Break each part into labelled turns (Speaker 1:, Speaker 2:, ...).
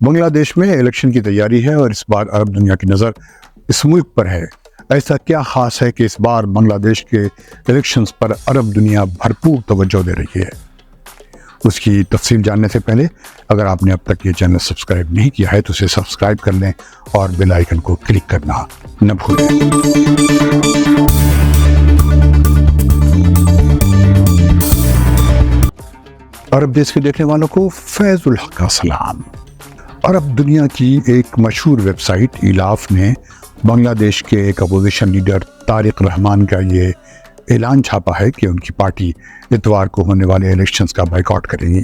Speaker 1: بنگلہ دیش میں الیکشن کی تیاری ہے اور اس بار عرب دنیا کی نظر اس ملک پر ہے۔ ایسا کیا خاص ہے کہ اس بار بنگلہ دیش کے الیکشنز پر عرب دنیا بھرپور توجہ دے رہی ہے؟ اس کی تفصیل جاننے سے پہلے اگر آپ نے اب تک یہ چینل سبسکرائب نہیں کیا ہے تو اسے سبسکرائب کر لیں اور بیل آئیکن کو کلک کرنا نہ بھولیں۔ عرب دیش کے دیکھنے والوں کو فیض الحق کا سلام۔ عرب دنیا کی ایک مشہور ویب سائٹ ایلاف نے بنگلہ دیش کے ایک اپوزیشن لیڈر طارق رحمان کا یہ اعلان چھاپا ہے کہ ان کی پارٹی اتوار کو ہونے والے الیکشنز کا بائیکاٹ کرے گی،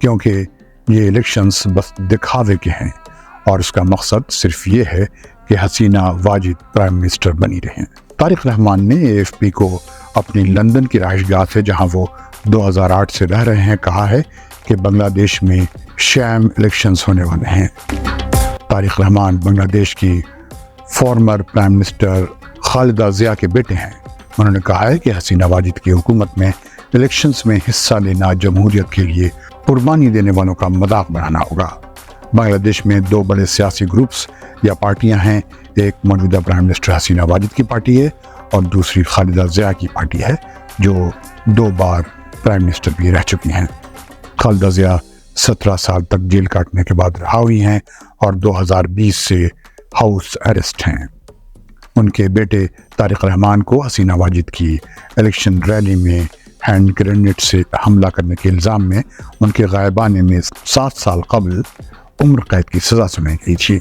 Speaker 1: کیونکہ یہ الیکشنز بس دکھاوے کے ہیں اور اس کا مقصد صرف یہ ہے کہ حسینہ واجد پرائم منسٹر بنی رہیں۔ طارق رحمان نے AFP کو اپنی لندن کی رہائش گاہ سے، جہاں وہ 2008 سے رہ رہے ہیں، کہا ہے کہ بنگلہ دیش میں شام الیکشنز ہونے والے ہیں۔ طارق رحمان بنگلہ دیش کی former prime minister Khaleda Zia کے بیٹے ہیں۔ انہوں نے کہا ہے کہ حسینہ واجد کی حکومت میں الیکشنز میں حصہ لینا جمہوریت کے لیے قربانی دینے والوں کا مذاق بنانا ہوگا۔ بنگلہ دیش میں دو بڑے سیاسی گروپس یا پارٹیاں ہیں، ایک موجودہ پرائم منسٹر حسینہ واجد کی پارٹی ہے اور دوسری خالدہ ضیاء کی پارٹی ہے، جو 2 بار پرائم منسٹر بھی رہ چکی ہیں۔ خالدہ ضیاء 17 سال تک جیل کاٹنے کے بعد رہا ہوئی ہیں اور 2020 سے ہاؤس اریسٹ ہیں۔ ان کے بیٹے طارق رحمان کو حسینہ واجد کی الیکشن ریلی میں ہینڈ گرینیڈ سے حملہ کرنے کے الزام میں ان کے غائبانے میں 7 سال قبل عمر قید کی سزا سنائی گئی تھی۔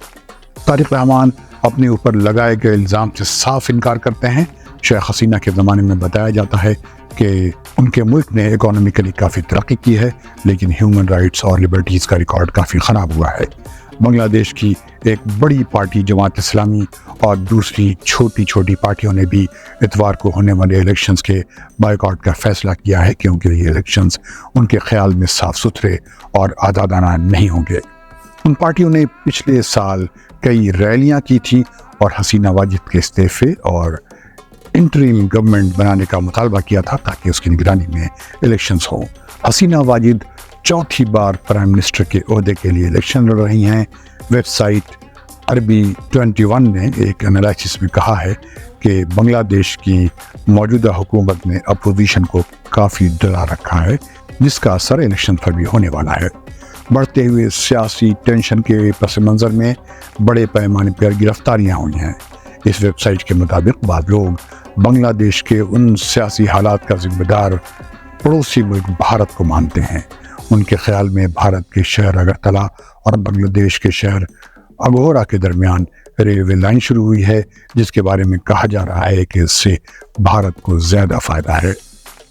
Speaker 1: طارق رحمان اپنے اوپر لگائے گئے الزام سے صاف انکار کرتے ہیں۔ شیخ حسینہ کے زمانے میں بتایا جاتا ہے کہ ان کے ملک نے اکانومیکلی کافی ترقی کی ہے، لیکن ہیومن رائٹس اور لبرٹیز کا ریکارڈ کافی خراب ہوا ہے۔ بنگلہ دیش کی ایک بڑی پارٹی جماعت اسلامی اور دوسری چھوٹی چھوٹی پارٹیوں نے بھی اتوار کو ہونے والے الیکشنز کے بائیکاٹ کا فیصلہ کیا ہے، کیونکہ یہ الیکشنز ان کے خیال میں صاف ستھرے اور آزادانہ نہیں ہوں گے۔ ان پارٹیوں نے پچھلے سال کئی ریلیاں کی تھیں اور حسینہ واجد کے استعفے اور انٹریم گورنمنٹ بنانے کا مطالبہ کیا تھا تاکہ اس کی نگرانی میں الیکشنز ہوں۔ حسینہ واجد چوتھی بار پرائم منسٹر کے عہدے کے لیے الیکشن لڑ رہی ہیں۔ ویب سائٹ عربی 21 نے ایک انالائسس میں کہا ہے کہ بنگلہ دیش کی موجودہ حکومت نے اپوزیشن کو کافی ڈرا رکھا ہے، جس کا اثر الیکشن پر بھی ہونے والا ہے۔ بڑھتے ہوئے سیاسی ٹینشن کے پس منظر میں بڑے پیمانے پر گرفتاریاں ہوئی ہیں۔ اس ویب سائٹ کے مطابق بعض لوگ بنگلہ دیش کے ان سیاسی حالات کا ذمہ دار پڑوسی ملک بھارت کو مانتے ہیں۔ ان کے خیال میں بھارت کے شہر اگرتلہ اور بنگلہ دیش کے شہر اگورا کے درمیان ریلوے لائن شروع ہوئی ہے، جس کے بارے میں کہا جا رہا ہے کہ اس سے بھارت کو زیادہ فائدہ ہے۔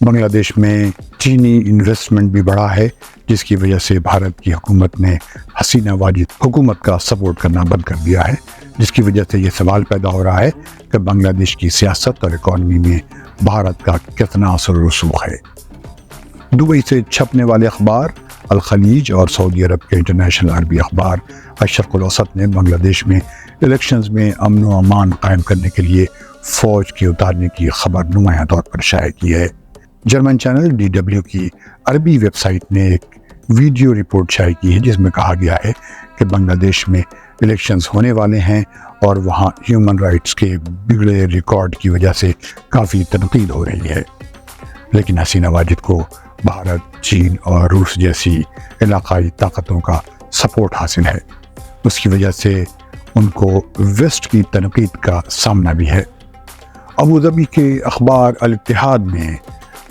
Speaker 1: بنگلہ دیش میں چینی انویسٹمنٹ بھی بڑھا ہے، جس کی وجہ سے بھارت کی حکومت نے حسینہ واجد حکومت کا سپورٹ کرنا بند کر دیا ہے، جس کی وجہ سے یہ سوال پیدا ہو رہا ہے کہ بنگلہ دیش کی سیاست اور اکانومی میں بھارت کا کتنا اثر و رسوخ ہے۔ دبئی سے چھپنے والے اخبار الخلیج اور سعودی عرب کے انٹرنیشنل عربی اخبار الشرق الاوسط نے بنگلہ دیش میں الیکشنز میں امن و امان قائم کرنے کے لیے فوج کے اتارنے کی خبر نمایاں طور پر شائع کی ہے۔ جرمن چینل DW کی عربی ویب سائٹ نے ایک ویڈیو رپورٹ شائع کی ہے، جس میں کہا گیا ہے کہ بنگلہ دیش میں الیکشنز ہونے والے ہیں اور وہاں ہیومن رائٹس کے بگڑے ریکارڈ کی وجہ سے کافی تنقید ہو رہی ہے، لیکن حسینہ واجد کو بھارت، چین اور روس جیسی علاقائی طاقتوں کا سپورٹ حاصل ہے۔ اس کی وجہ سے ان کو ویسٹ کی تنقید کا سامنا بھی ہے۔ ابوظبی کے اخبار الاتحاد نے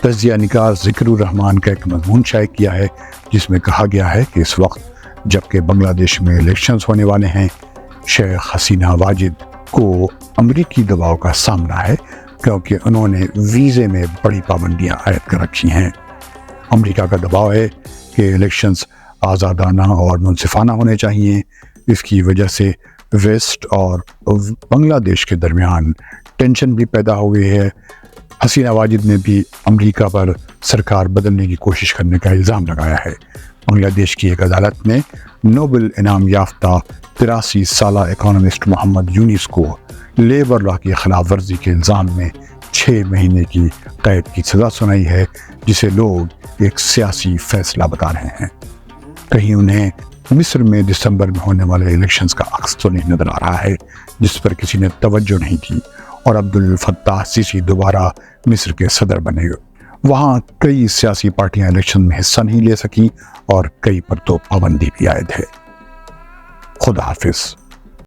Speaker 1: تجزیہ نگار ذکر الرحمان کا ایک مضمون شائع کیا ہے، جس میں کہا گیا ہے کہ اس وقت جبکہ بنگلہ دیش میں الیکشنز ہونے والے ہیں، شیخ حسینہ واجد کو امریکی دباؤ کا سامنا ہے، کیونکہ انہوں نے ویزے میں بڑی پابندیاں عائد کر رکھی ہیں۔ امریکہ کا دباؤ ہے کہ الیکشنز آزادانہ اور منصفانہ ہونے چاہیے۔ اس کی وجہ سے ویسٹ اور بنگلہ دیش کے درمیان ٹینشن بھی پیدا ہو گئی ہے۔ حسینہ واجد نے بھی امریکہ پر سرکار بدلنے کی کوشش کرنے کا الزام لگایا ہے۔ بنگلہ دیش کی ایک عدالت نے نوبل انعام یافتہ 83 سالہ اکانومسٹ محمد یونس کو لیبر لا کی خلاف ورزی کے الزام میں 6 مہینے کی قید کی سزا سنائی ہے، جسے لوگ ایک سیاسی فیصلہ بتا رہے ہیں۔ کہیں انہیں مصر میں دسمبر میں ہونے والے الیکشنز کا عکس تو نہیں نظر آ رہا ہے، جس پر کسی نے توجہ نہیں دی، اور عبد الفتاح سیسی دوبارہ مصر کے صدر بنے گئے۔ وہاں کئی سیاسی پارٹیاں الیکشن میں حصہ نہیں لے سکیں اور کئی پر تو پابندی بھی عائد ہے۔ خدا حافظ۔